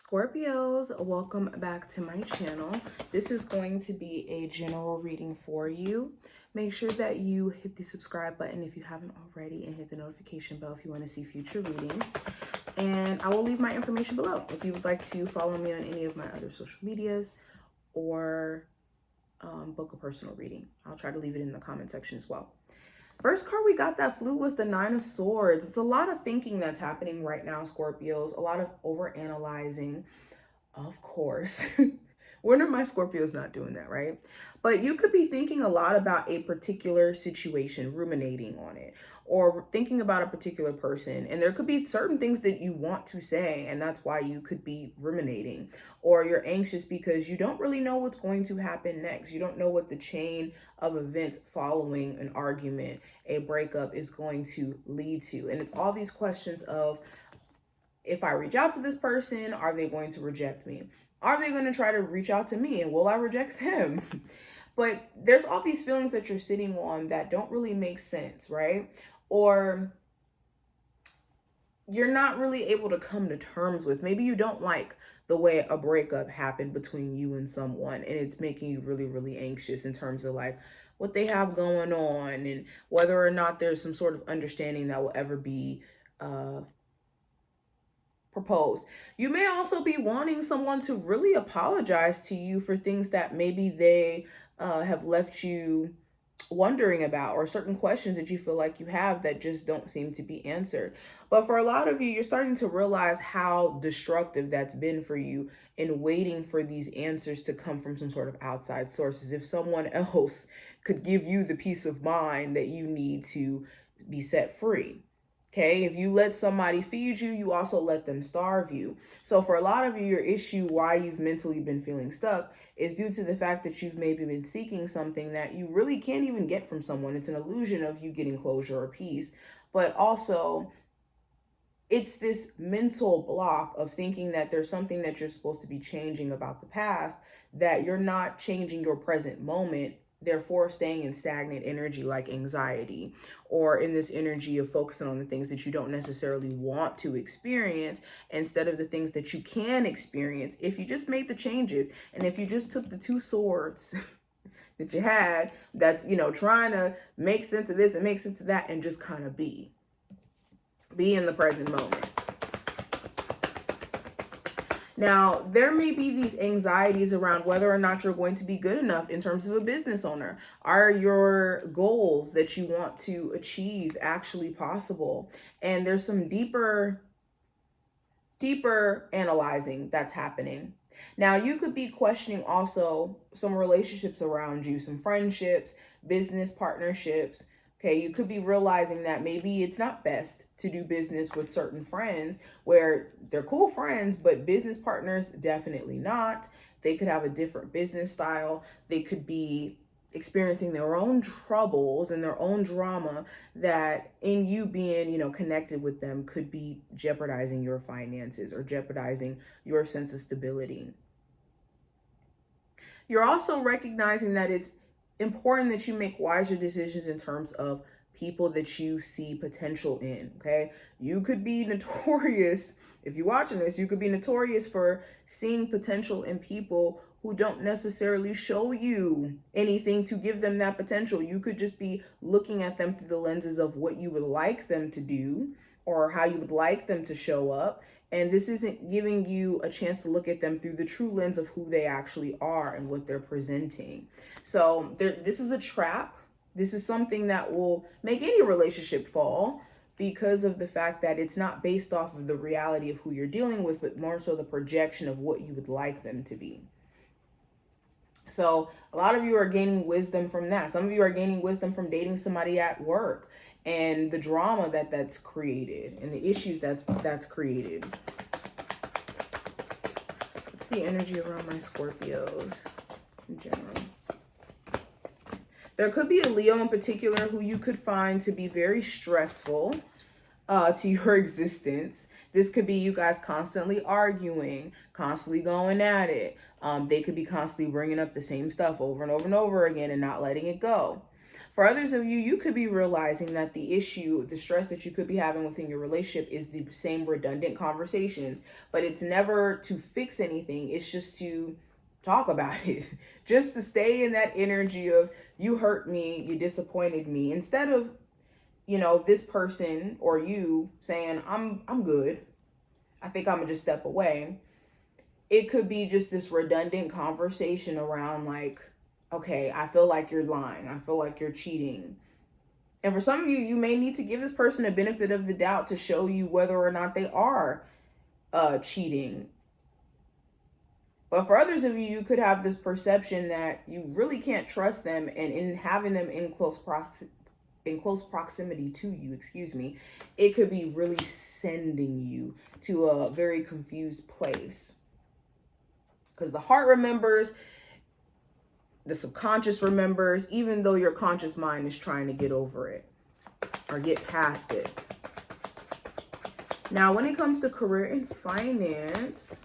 Scorpios, welcome back to my channel. This is going to be a general reading for you. Make sure that you hit the subscribe button if you haven't already and hit the notification bell if you want to see future readings. And I will leave my information below if you would like to follow me on any of my other social medias or book a personal reading. I'll try to leave it in the comment section as well. First card we got that flew was the Nine of Swords. It's a lot of thinking that's happening right now, Scorpios. A lot of overanalyzing, of course. When are my Scorpios not doing that, right? But you could be thinking a lot about a particular situation, ruminating on it, or thinking about a particular person. And there could be certain things that you want to say, and that's why you could be ruminating. Or you're anxious because you don't really know what's going to happen next. You don't know what the chain of events following an argument, a breakup is going to lead to. And it's all these questions of, if I reach out to this person, are they going to reject me? Are they going to try to reach out to me, and will I reject them? But there's all these feelings that you're sitting on that don't really make sense, right? Or you're not really able to come to terms with. Maybe you don't like the way a breakup happened between you and someone, and it's making you really, really anxious in terms of like what they have going on and whether or not there's some sort of understanding that will ever be proposed. You may also be wanting someone to really apologize to you for things that maybe they have left you wondering about, or certain questions that you feel like you have that just don't seem to be answered. But for a lot of you, you're starting to realize how destructive that's been for you in waiting for these answers to come from some sort of outside sources. If someone else could give you the peace of mind that you need to be set free. Okay, if you let somebody feed you, you also let them starve you. So for a lot of you, your issue why you've mentally been feeling stuck is due to the fact that you've maybe been seeking something that you really can't even get from someone. It's an illusion of you getting closure or peace, but also it's this mental block of thinking that there's something that you're supposed to be changing about the past, that you're not changing your present moment, therefore staying in stagnant energy like anxiety, or in this energy of focusing on the things that you don't necessarily want to experience instead of the things that you can experience if you just made the changes. And if you just took the two swords that you had, that's, you know, trying to make sense of this and make sense of that, and just kind of be in the present moment. Now, there may be these anxieties around whether or not you're going to be good enough in terms of a business owner. Are your goals that you want to achieve actually possible? And there's some deeper analyzing that's happening. Now, you could be questioning also some relationships around you, some friendships, business partnerships. Okay, you could be realizing that maybe it's not best to do business with certain friends where they're cool friends, but business partners, definitely not. They could have a different business style. They could be experiencing their own troubles and their own drama that in you being, you know, connected with them could be jeopardizing your finances or jeopardizing your sense of stability. You're also recognizing that it's important that you make wiser decisions in terms of people that you see potential in, okay? You could be notorious, if you're watching this, you could be notorious for seeing potential in people who don't necessarily show you anything to give them that potential. You could just be looking at them through the lenses of what you would like them to do or how you would like them to show up. And this isn't giving you a chance to look at them through the true lens of who they actually are and what they're presenting. So this is a trap. This is something that will make any relationship fall because of the fact that it's not based off of the reality of who you're dealing with, but more so the projection of what you would like them to be. So a lot of you are gaining wisdom from that. Some of you are gaining wisdom from dating somebody at work and the drama that's created and the issues that's created. What's the energy around my Scorpios in general? There could be a Leo in particular who you could find to be very stressful to your existence. This could be you guys constantly arguing, constantly going at it. They could be constantly bringing up the same stuff over and over and over again and not letting it go. For others of you, you could be realizing that the issue, the stress that you could be having within your relationship is the same redundant conversations, but it's never to fix anything. It's just to talk about it, just to stay in that energy of you hurt me, you disappointed me, instead of, this person or you saying, I'm good. I think I'm gonna just step away. It could be just this redundant conversation around like, okay, I feel like you're lying. I feel like you're cheating. And for some of you, you may need to give this person a benefit of the doubt to show you whether or not they are cheating. But for others of you, you could have this perception that you really can't trust them, and in having them in close proximity to you, it could be really sending you to a very confused place. Because the heart remembers, the subconscious remembers, even though your conscious mind is trying to get over it or get past it. Now, when it comes to career and finance,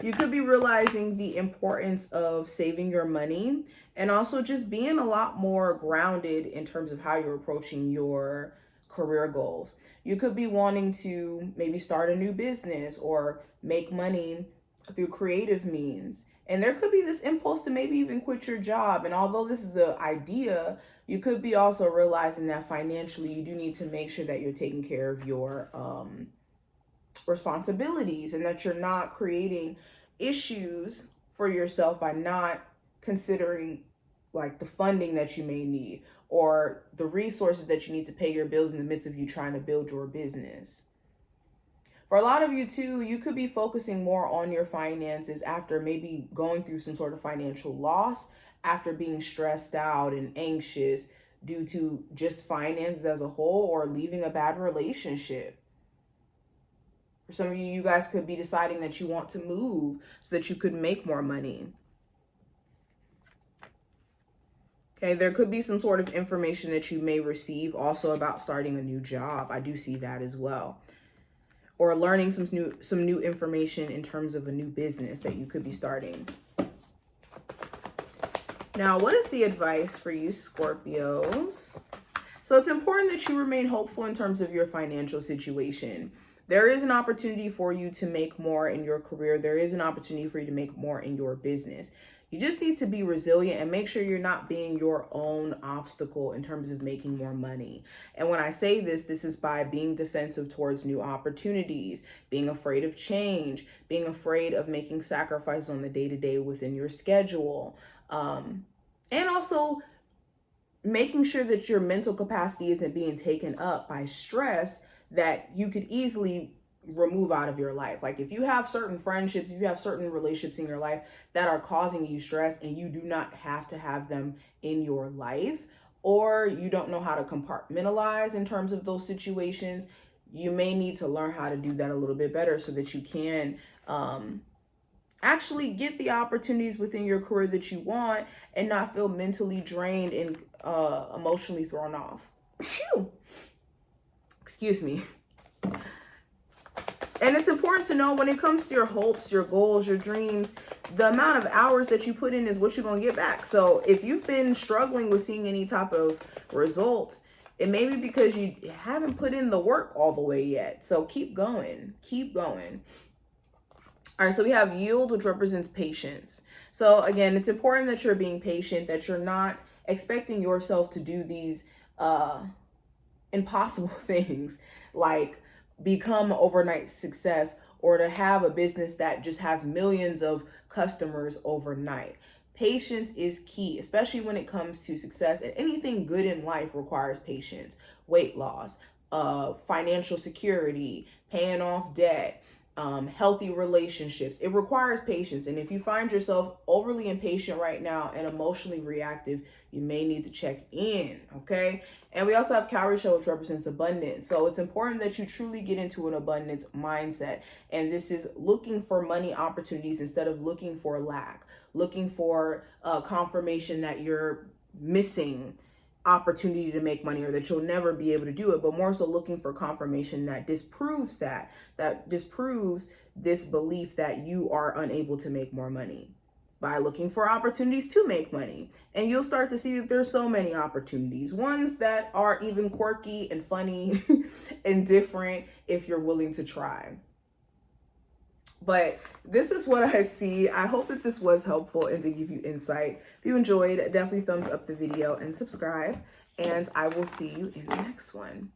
you could be realizing the importance of saving your money and also just being a lot more grounded in terms of how you're approaching your career goals. You could be wanting to maybe start a new business or make money through creative means. And there could be this impulse to maybe even quit your job. And although this is an idea, you could be also realizing that financially you do need to make sure that you're taking care of your responsibilities and that you're not creating issues for yourself by not considering like the funding that you may need or the resources that you need to pay your bills in the midst of you trying to build your business. For a lot of you too, you could be focusing more on your finances after maybe going through some sort of financial loss, after being stressed out and anxious due to just finances as a whole or leaving a bad relationship. For some of you, you guys could be deciding that you want to move so that you could make more money. Okay, there could be some sort of information that you may receive also about starting a new job. I do see that as well. Or learning some new information in terms of a new business that you could be starting. Now, what is the advice for you, Scorpios? So it's important that you remain hopeful in terms of your financial situation. There is an opportunity for you to make more in your career. There is an opportunity for you to make more in your business. You just need to be resilient and make sure you're not being your own obstacle in terms of making more money. And when I say this is by being defensive towards new opportunities, being afraid of change, being afraid of making sacrifices on the day-to-day within your schedule. And also making sure that your mental capacity isn't being taken up by stress that you could easily remove out of your life. Like if you have certain friendships, if you have certain relationships in your life that are causing you stress and you do not have to have them in your life, or you don't know how to compartmentalize in terms of those situations, you may need to learn how to do that a little bit better so that you can actually get the opportunities within your career that you want and not feel mentally drained and emotionally thrown off. Phew. Excuse me. And it's important to know when it comes to your hopes, your goals, your dreams, the amount of hours that you put in is what you're going to get back. So if you've been struggling with seeing any type of results, it may be because you haven't put in the work all the way yet. So keep going. Keep going. All right, so we have yield, which represents patience. So again, it's important that you're being patient, that you're not expecting yourself to do these impossible things like become overnight success or to have a business that just has millions of customers overnight. Patience is key, especially when it comes to success, and anything good in life requires patience. Weight loss, financial security, paying off debt, healthy relationships. It requires patience. And if you find yourself overly impatient right now and emotionally reactive, you may need to check in, okay? And we also have Cowrie Show, which represents abundance. So it's important that you truly get into an abundance mindset. And this is looking for money opportunities instead of looking for lack, looking for confirmation that you're missing opportunity to make money or that you'll never be able to do it, but more so looking for confirmation that disproves that disproves this belief that you are unable to make more money. by looking for opportunities to make money. And you'll start to see that there's so many opportunities, ones that are even quirky and funny and different if you're willing to try. But this is what I see. I hope that this was helpful and to give you insight. If you enjoyed, definitely thumbs up the video and subscribe. And I will see you in the next one.